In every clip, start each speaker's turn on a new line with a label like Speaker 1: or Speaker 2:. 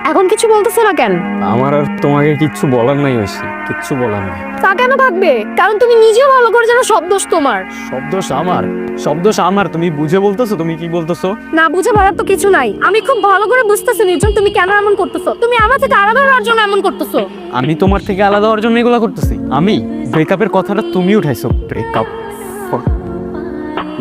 Speaker 1: এখন কিছু বলতেছে না কেন?
Speaker 2: আমার আর তোমাকে কিচ্ছু বলার নাই ঐশী, কিচ্ছু বলার নাই।
Speaker 1: তা কেন থাকবে? কারণ তুমি নিজেও ভালো করে জানো সব দোষ তোমার।
Speaker 2: সব দোষ আমার? সব দোষ আমার? তুমি বুঝে বলতেছো? তুমি কি বলতেছো?
Speaker 1: না বুঝে বলার তো কিছু নাই। আমি খুব ভালো করে বুঝতেছি নির্জন তুমি কেন এমন করতেছো। তুমি আমার থেকে আলাদা হওয়ার জন্য এমন করতেছো।
Speaker 2: আমি তোমার থেকে আলাদা হওয়ার জন্য এগুলো করতেছি? আমি ব্রেকআপের কথাটা তুমি উঠাইছো। ব্রেকআপ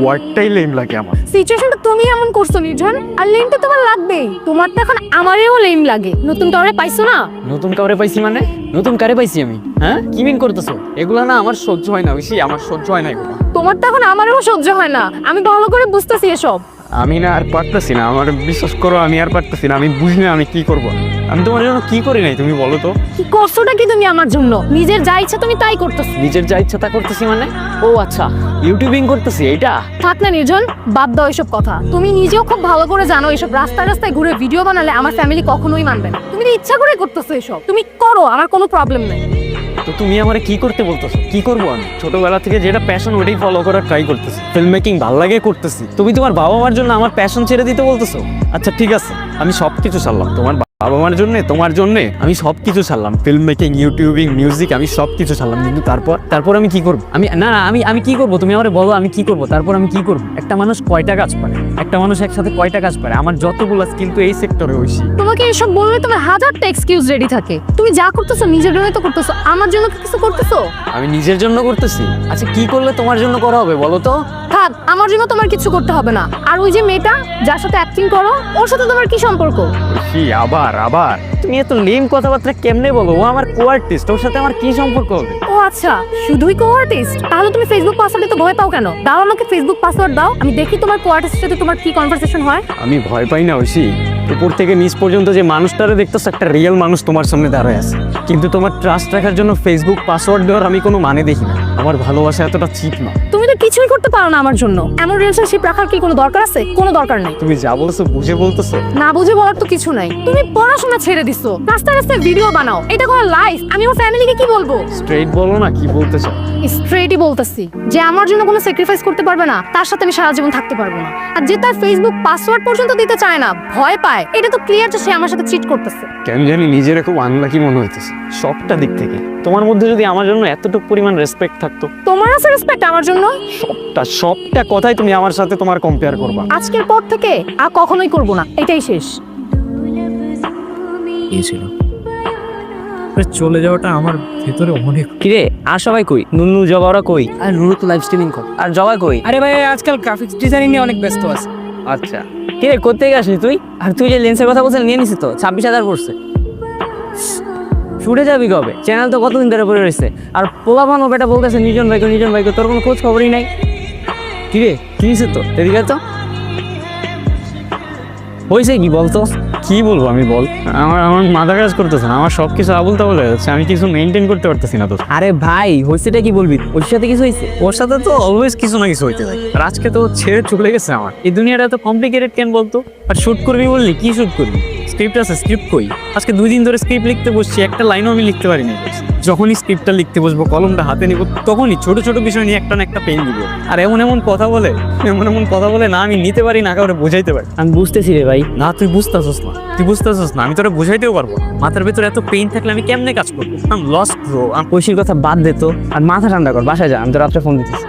Speaker 2: ওয়ার্ডটাই লেম লাগে আমার।
Speaker 1: সিচুয়েশনটা তুমি এমন করছো নির্জন, আর লেম তো তোমার লাগবেই। তোমার তো এখন আমারও লেম লাগে। নতুন কাউরে পাইছো না?
Speaker 2: নতুন কাউরে পাইছি মানে? নতুন কারে পাইছি আমি? হ্যাঁ, কি মিন করতেছো? এগুলা না আমার সহ্য হয় না ঐশী, আমার সহ্য হয় না এগুলো।
Speaker 1: তোমার তো এখন আমারও সহ্য হয় না। আমি ভালো করে বুঝতেছি এসব।
Speaker 2: আমি না আর পারতেছি না, আমার বিশ্বাস করো আমি আর পারতেছি না। আমি বুঝি না আমি কি করব। আমি তোমার জন্য কি করি নাই তুমি বলো তো?
Speaker 1: কি করছোটা কি তুমি আমার জন্য? নিজের যা ইচ্ছা তুমি তাই করতেছো।
Speaker 2: নিজের যা ইচ্ছা তা করতেছি মানে? ও আচ্ছা, ইউটিউবিং করতেছি এইটা?
Speaker 1: থাক না নির্জন, বাদ দাও এসব কথা। তুমি নিজেও খুব ভালো করে জানো এসব রাস্তায় রাস্তায় ঘুরে ভিডিও বানালে আমার ফ্যামিলি কখনোই মানবে না। তুমি তো ইচ্ছা করে করতেছো এসব। তুমি করো, আমার কোনো প্রবলেম নেই।
Speaker 2: তো তুমি আমারে কি করতে বলতেছো? কি করবো আমি? ছোটবেলা থেকে যেটা প্যাশন ওটাই ফলো করার ট্রাই করতেছি। ফিল্ম মেকিং ভালো লাগে করতেছি। তুমি তোমার বাবা মার জন্য আমার প্যাশন ছেড়ে দিতে বলতেছো? আচ্ছা ঠিক আছে, আমি সবকিছু ছাড়লাম তোমার বাবা মার জন্য, তোমার জন্য আমি সবকিছু ছাড়লাম। ফিল্ম মেকিং, ইউটিউবিং, মিউজিক, আমি সবকিছু ছাড়লাম। কিন্তু তারপর আমি কি করবো? আমি কি করবো? তুমি আমারে বলো আমি কি করবো? তারপর আমি কি করবো? একটা মানুষ কয়টা কাজ পারে? একটা মানুষ একসাথে কয়টা কাজ পারে? আমার যতগুলো স্কিল তো এই সেক্টরে হইছি।
Speaker 1: তোমাকে এসব বললে তোমার হাজারটা এক্সকিউজ রেডি থাকে। তুমি যা করতেছো নিজের জন্য তো করতেছো, আমার জন্য কি কিছু করতেছো?
Speaker 2: আমি নিজের জন্য করতেছি। আচ্ছা কি করলে তোমার জন্য করা হবে বলো তো?
Speaker 1: থাক, আমার জন্য তোমার কিছু করতে হবে না। আর ওই যে মেয়েটা যার সাথে অ্যাক্টিং করো, ওর সাথে তোমার কি সম্পর্ক?
Speaker 2: কি আবার তুমি এত লেম কথাবার্তা কেমনে বলো? ও আমার কো-আর্টিস্ট, ওর সাথে আমার কি সম্পর্ক হবে?
Speaker 1: ও আচ্ছা, শুধুই কো-আর্টিস্ট? তাহলে তুমি ফেসবুক পাসওয়ার্ডে তো ভয় পাও কেন? দাও আমাকে ফেসবুক পাসওয়ার্ড দাও, আমি দেখি তোমার কো-আর্টিস্টের সাথে তোমার কি কনভারসেশন হয়।
Speaker 2: আমি ভয় পাই না ঐশী। উপর থেকে নিচ পর্যন্ত যে মানুষটারে দেখতেছ, একটা রিয়েল মানুষ তোমার সামনে দাঁড়ায় আছে। কিন্তু তোমার ট্রাস্ট রাখার জন্য ফেসবুক পাসওয়ার্ড দেওয়ার আমি কোনো মানে দেখি না। আমার ভালোবাসা এতটা চিপ না।
Speaker 1: তুমি তো কিছুই করতে পারো না আমার জন্য। এমন রিলেশনশিপ রাখার কি কোনো দরকার আছে? কোনো দরকার নেই।
Speaker 2: তুমি যা বলছো বুঝে বলতেছো?
Speaker 1: না বুঝে বলার তো কিছু নাই। তুমি পড়াশোনা ছেড়ে দিছো, রাস্তায় রাস্তায় ভিডিও বানাও। এটা কোনো লাইফ? আমি আমার ফ্যামিলিকে কি বলবো?
Speaker 2: স্ট্রেট বলো না, কি বলতে চাও?
Speaker 1: স্ট্রেটই বলতেছি যে আমার জন্য কোনো স্যাক্রিফাইস করতে পারবে না, তার সাথে আমি সারা জীবন থাকতে পারবো না। আর যে তার ফেসবুক পাসওয়ার্ড পর্যন্ত দিতে চায় না, ভয় পায়, এটা তো ক্লিয়ার যে সে আমার সাথে চিট করতেছে।
Speaker 2: কেন জানি নিজের খুব আনলাকি মনে হইতেছে সবটা দিক থেকে। তোমার মধ্যে যদি আমার জন্য এতটুকু পরিমাণ রেসপেক্ট থাকতো।
Speaker 1: তোমার আছে রেসপেক্ট আমার জন্য?
Speaker 2: সবটা কথাই তুমি আমার সাথে তোমার কম্পেয়ার করবা।
Speaker 1: আজকের পর থেকে আর কখনোই করবো না, এটাই শেষ।
Speaker 3: গিয়েছিল চলে যাওয়াটা আমার ভেতরে অনেক।
Speaker 4: কিরে আর সবাই কই? নুনু জবাওরা কই? আর নুনু তো লাইভ স্ট্রিমিং কর। আর জবাই কই?
Speaker 3: আরে ভাই আজকাল গ্রাফিক্স ডিজাইনিং নিয়ে অনেক ব্যস্ত আছে।
Speaker 4: আচ্ছা কিরে কোত্থেকে আসলি তুই? আর তুই যে লেন্সের কথা বলছিস নিয়ে নিছিস তো? 26,000 পড়ছে। শুটে যাবি কবে? চ্যানেল তো কতদিন ধরে পড়ে রয়েছে। আর পোলাপান ও বেটা বলতেছে নিজন ভাইকে, তোর কোনো খোঁজ খবরই নাই। কিরে কি নিছে তো? এদিকে তো হয়েছে কি বলতো?
Speaker 2: কি বলবো আমি বল? আমার মাথা কাজ করতেছে না, আমার সবকিছু আবুল তাবুল হয়ে যাচ্ছে। আমি কিছু মেনটেন করতে পারতেছি না তো।
Speaker 4: আরে ভাই হয়েছেটা কি বলবি? ওর সাথে কিছু হয়েছে?
Speaker 2: ওর সাথে তো অলওয়েজ কিছু না কিছু হইতে থাকে। আর আজকে তো ছেড়ে চলে গেছে আমার। এই দুনিয়াটা তো কমপ্লিকেটেড কেন বলতো? আর শুট করবি বললি, কি শুট করবি? স্ক্রিপ্ট আছে, স্ক্রিপ্ট কই? আজকে 2 দিন ধরে স্ক্রিপ্ট লিখতে বসছি, একটা লাইনও আমি লিখতে পারিনি। যখনই স্ক্রিপ্টটা লিখতে বসবো, কলমটা হাতে নিব, তখনই ছোট ছোট বিষয় নিয়ে একটা না একটা পেন দিব। আর এমন কথা বলে না আমি নিতে পারি না কাউরে বোঝাইতে পারি।
Speaker 4: আমি বুঝতেছি রে ভাই।
Speaker 2: না তুই বুঝতেছস না, আমি তোরা বুঝাইতেও পারবো না। মাথার ভেতরে এত পেইন থাকলে আমি কেমনে কাজ করবো? I am lost bro.
Speaker 4: ঐশীর কথা বাদ দে তো, আর মাথা ঠান্ডা কর, বাসায় যা। আমি তো রাত্রে ফোন দিতেছি।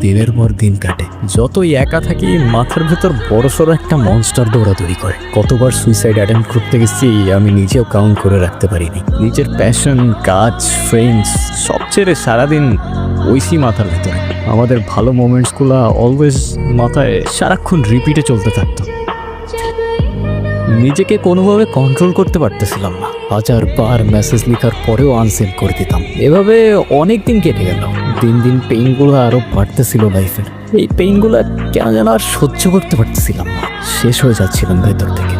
Speaker 3: দিনের পর দিন কাটে, যতই একা থাকি মাথার ভেতর বড়সড় একটা মনস্টার দৌড়াদৌড়ি করে। কতবার সুইসাইড অ্যাটেম্প করতে গেছি আমি নিজেও কাউন্ট করে রাখতে পারিনি। নিজের প্যাশন, কাজ, ফ্রেন্ডস সব ছেড়ে সারাদিন ঐশী মাথার ভেতরে। আমাদের ভালো মোমেন্টসগুলো অলওয়েজ মাথায় সারাক্ষণ রিপিটে চলতে থাকতো। নিজেকে কোনোভাবে কন্ট্রোল করতে পারতেছিলাম না। 1000বার মেসেজ লেখার পরেও আনসেন্ড করে দিতাম। এভাবে অনেক দিন কেটে গেল। দিন দিন পেইনগুলো আরো বাড়তেছিল লাইফের। এই পেইনগুলো কেন যেন আর সহ্য করতে পারতেছিলাম না, শেষ হয়ে যাচ্ছিলাম ভেতর থেকে।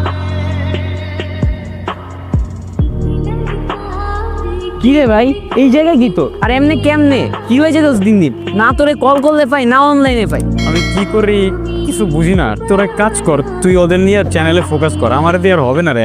Speaker 4: কি রে ভাই এই জায়গায় কি তো? আর এমনি কেমনে কি হয়েছে দোষ? দিন দিন না তোরে কল করলে পাই, না অনলাইনে পাই।
Speaker 2: আমি কি করি কিছু বুঝি না। তোরা কাজ কর, তুই ওদের নিয়ে আর চ্যানেলে ফোকাস কর। আমার দিয়ে আর হবে না রে,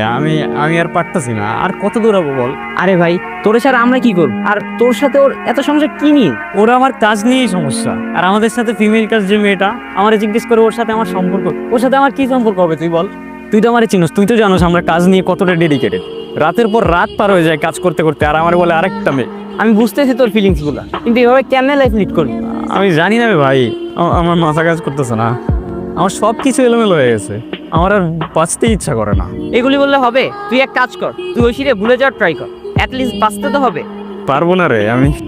Speaker 2: আমি আর পারতাছি না। আর কত দৌড়াবো বল?
Speaker 4: আরে ভাই তোরে ছাড়া আমরা কি করব? আর তোর সাথে ওর এত সমস্যা কি নিয়ে?
Speaker 2: ওরা আমার কাজ নিয়েই সমস্যা। আর আমাদের সাথে ফিমেল কাজ যে মেয়েটা আমার জিজ্ঞেস করে ওর সাথে আমার সম্পর্ক, ওর সাথে আমার কি সম্পর্ক হবে তুই বল? তুই তো আমারে চিনোস, তুই তো জানোস আমরা কাজ নিয়ে কতটা ডেডিকেটেড। রাতের পর রাত পার হয়ে যায় কাজ করতে করতে, আর আমার বলে আরেকটা মেয়ে।
Speaker 4: আমি বুঝতেছি তোর ফিলিংসগুলো, কিন্তু এভাবে কেমনে লাইফ লিড করবি?
Speaker 2: আমি জানি না রে ভাই, আমার মাথা কাজ করতেছে না, আমার সব কিছু এলোমেলো হয়ে গেছে, আমার আর বাঁচতেই ইচ্ছা করে না।
Speaker 4: এগুলি বললে হবে? তুই এক কাজ কর, তুই ঐশীরে ভুলে যাওয়ার ট্রাই কর, অ্যাটলিস্ট বাঁচতে তো হবে।
Speaker 2: পারবো না রে,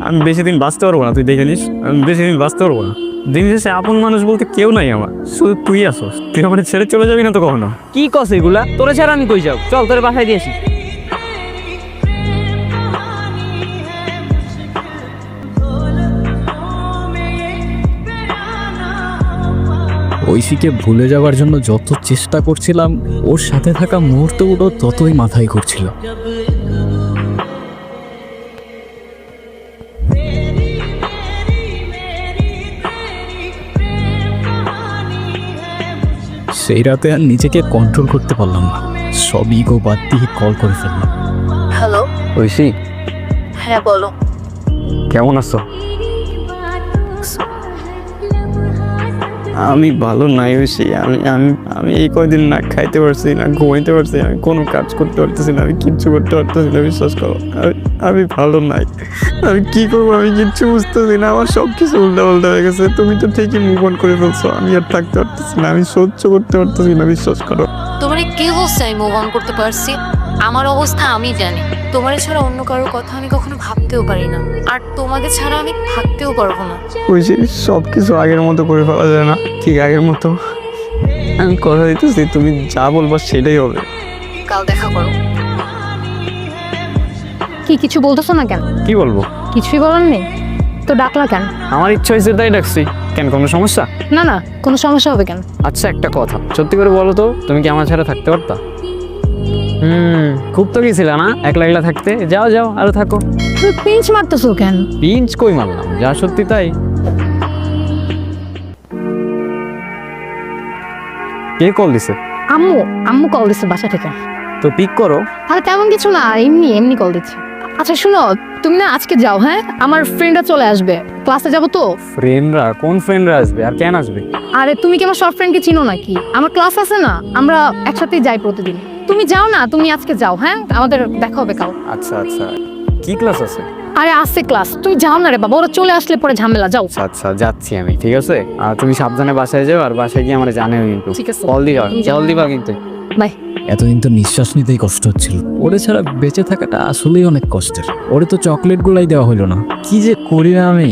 Speaker 2: আমি বেশি দিন বাঁচতে পারবো না, তুই দেখে নিস, আমি বেশি দিন বাঁচতে পারবো না। দিন শেষে আপন মানুষ বলতে কেউ নাই আমার, শুধু তুই আসোস। তুই আমার ছেড়ে চলে যাবি না তো কখনো?
Speaker 4: কি কস এগুলা? তোরে ছাড়া আমি কই যাও? চল তোরে বাসায় দিয়ে আসি।
Speaker 3: ঐশীকে ভুলে যাওয়ার জন্য যত চেষ্টা করছিলাম, ওর সাথে থাকা মুহূর্তগুলো ততই মাথায় ঘুরছিল। সেই রাতে আর নিজেকে কন্ট্রোল করতে পারলাম না, সব ইগো বাদ দিয়ে কল করে ফেললাম।
Speaker 1: হ্যালো,
Speaker 2: ঐশী,
Speaker 1: হ্যাঁ বলো।
Speaker 2: কেমন আছো? আমি ভালো নাই ঐশী, আমি এই কয়দিন না খাইতে পারছি না, ঘুমাইতে পারছি, আমি কোনো কাজ করতে পারতেছি না, আমি কিচ্ছু করতে পারতেছি না, বিশ্বাস করো। আমি ভালো নাই, আমি কি করবো আমি কিচ্ছু বুঝতেছি না, আমার সব কিছু উল্টা পাল্টা হয়ে গেছে। তুমি তো ঠিকই মুভ অন করে ফেলছো, আমি আর থাকতে পারতেছি না, আমি সহ্য করতে পারতেছি না, বিশ্বাস করো।
Speaker 1: তোমার কে বলছে আমি মুভ অন করতে পারছি? আমার অবস্থা আমি জানি। তোমার ছাড়া অন্য কারোর কথা আমি কখনো ভাবতেও পারি না, আর তোমাকে ছাড়া আমি থাকতেও পারবো না।
Speaker 2: ঐশী, সব কিছু আগের মতো করে ফেলা যায় না, ঠিক আগের মতো। আমি কথা দিতেছি, তুমি যা বলবা সেটাই হবে।
Speaker 1: কাল দেখা করো। কি কিছু বলতেছো না কেন?
Speaker 2: কি বলবো?
Speaker 1: কিছুই বলার নেই তো ডাকলা কেন?
Speaker 2: আমার ইচ্ছা হয়েছে তাই ডাকছি। কেন, কোনো সমস্যা?
Speaker 1: না না, কোনো সমস্যা হবে কেন?
Speaker 2: আচ্ছা একটা কথা, সত্যি করে বলো তো, তুমি কি আমার ছাড়া থাকতে পারতা? খুব তো গেছিল না একলা একলা থাকতে? যাও যাও, আরো থাকো।
Speaker 1: তুমি পিঞ্চ মারতেছো কেন?
Speaker 2: পিঞ্চ কই মারলাম, যা সত্যি তাই। কে কল দিছে?
Speaker 1: আম্মু আম্মু কল দিচ্ছে বাসা থেকে।
Speaker 2: তো পিক করো।
Speaker 1: আর তেমন কিছু না, এমনি এমনি কল দিচ্ছে। আচ্ছা শুনো, তুমি না আজকে যাও, হ্যাঁ? আমার ফ্রেন্ডরা চলে আসবে, ক্লাসে যাবো তো।
Speaker 2: ফ্রেন্ডরা? কোন ফ্রেন্ডরা আসবে আর কেন আসবে?
Speaker 1: আরে তুমি কি আমার শর্ট ফ্রেন্ডকে চিনো নাকি? আমার ক্লাস আছে না, আমরা একসাথেই যাই প্রতিদিন। তুমি যাও না, তুমি আজকে যাও, হ্যাঁ? আমাদের দেখা হবে কাল।
Speaker 2: আচ্ছা আচ্ছা, কি ক্লাস আছে?
Speaker 1: আরে আছে ক্লাস, তুই যাও না রে বাবা, ওরা চলে আসলে পরে ঝামেলা। যাও।
Speaker 2: আচ্ছা যাচ্ছি আমি, ঠিক আছে। আর তুমি সাবধানে বাসায় যাও, আর বাসায় গিয়ে আমার জানাও কিন্তু।
Speaker 1: ঠিক আছে।
Speaker 2: কল দিবা,
Speaker 1: তুমি যাও।
Speaker 2: কল দিবা কিন্তু।
Speaker 1: বাই।
Speaker 3: এতদিন তো নিঃশ্বাস নিতেই কষ্ট হচ্ছিল, ওরে ছাড়া বেঁচে থাকাটা আসলেই অনেক কষ্টের। ওরে তো চকলেট গুলাই দেওয়া হলো না, কি যে করি না আমি।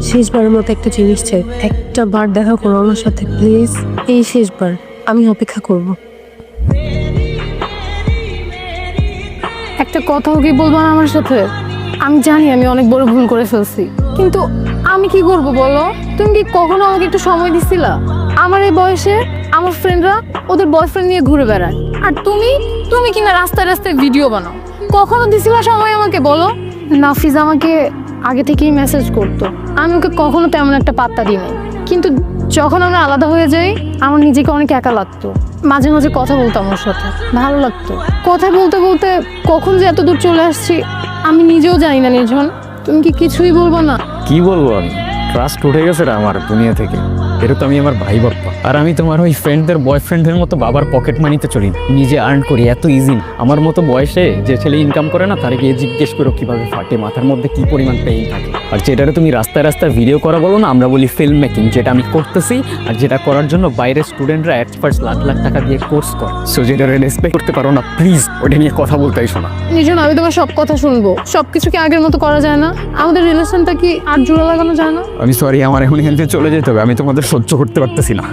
Speaker 5: শেষবারের মতো একটা জিনিস চাই, একটা বার দেখা করো আমার সাথে প্লিজ। এই শেষবার, আমি অপেক্ষা করব।
Speaker 1: একটা কথাও কি বলবো না আমার সাথে? আমি জানি আমি অনেক বড় ভুল করে ফেলছি, কিন্তু আমি কি করব বলো? তুমি কি কখনো আমাকে একটু সময় দিছিলা? আমার এই বয়সে আমার ফ্রেন্ডরা ওদের বয়ফ্রেন্ড নিয়ে ঘুরে বেড়ায়, আর তুমি কিনা রাস্তায় রাস্তায় ভিডিও বানাও। কখনো দিছিলা সময় আমাকে বলো? নাফিজ আমাকে আগে থেকেই মেসেজ করতো, আমি ওকে কখনো তেমন একটা পাত্তা দিই নাই। কিন্তু যখন আমরা আলাদা হয়ে যাই, আমার নিজেকে অনেক একা লাগতো। মাঝে মাঝে কথা বলতাম ওর সাথে, ভালো লাগতো। কথা বলতে বলতে কখন যে এত দূর চলে আসছি আমি নিজেও জানি না। নির্জন, তুমি কি কিছুই বলবো না?
Speaker 2: কি বলবো আমি? ট্রাস্ট উঠে গেছে রে আমার দুনিয়া থেকে। এটা তো আমি আমার ভাই বাপ্পা, আর আমি তোমার ওই ফ্রেন্ডদের বয়ফ্রেন্ডের মতো বাবার পকেট মানিতে চলি না, নিজে আর্ন করি। এত ইজি না। আমার মতো বয়সে যে ছেলে ইনকাম করে না, তারে গিয়ে জিজ্ঞেস করো কিভাবে ফাটে, মাথার মধ্যে কি পরিমাণ পেইন থাকে। আর যেটারে তুমি রাস্তায় রাস্তায় ভিডিও করা বলো না, আমরা বলি ফিল্ম মেকিং, যেটা আমি করতেছি। আর যেটা করার জন্য বাইরের স্টুডেন্টরা এক্সপার্টস লাখ লাখ টাকা দিয়ে কোর্স করে। সো যেটা রেসপেক্ট করতে পারো না, প্লিজ ওটা নিয়ে কথা বলতেই শোনা।
Speaker 1: নির্জন, আমি তোমার সব কথা শুনবো। সবকিছু কি আগের মতো করা যায় না? আমাদের রিলেশনটা কি আর জোড়া লাগানো যায় না?
Speaker 2: আমি সরি, আমার এখন এখান থেকে চলে যেতে হবে, আমি তোমাদের সহ্য করতে পারতেছি না।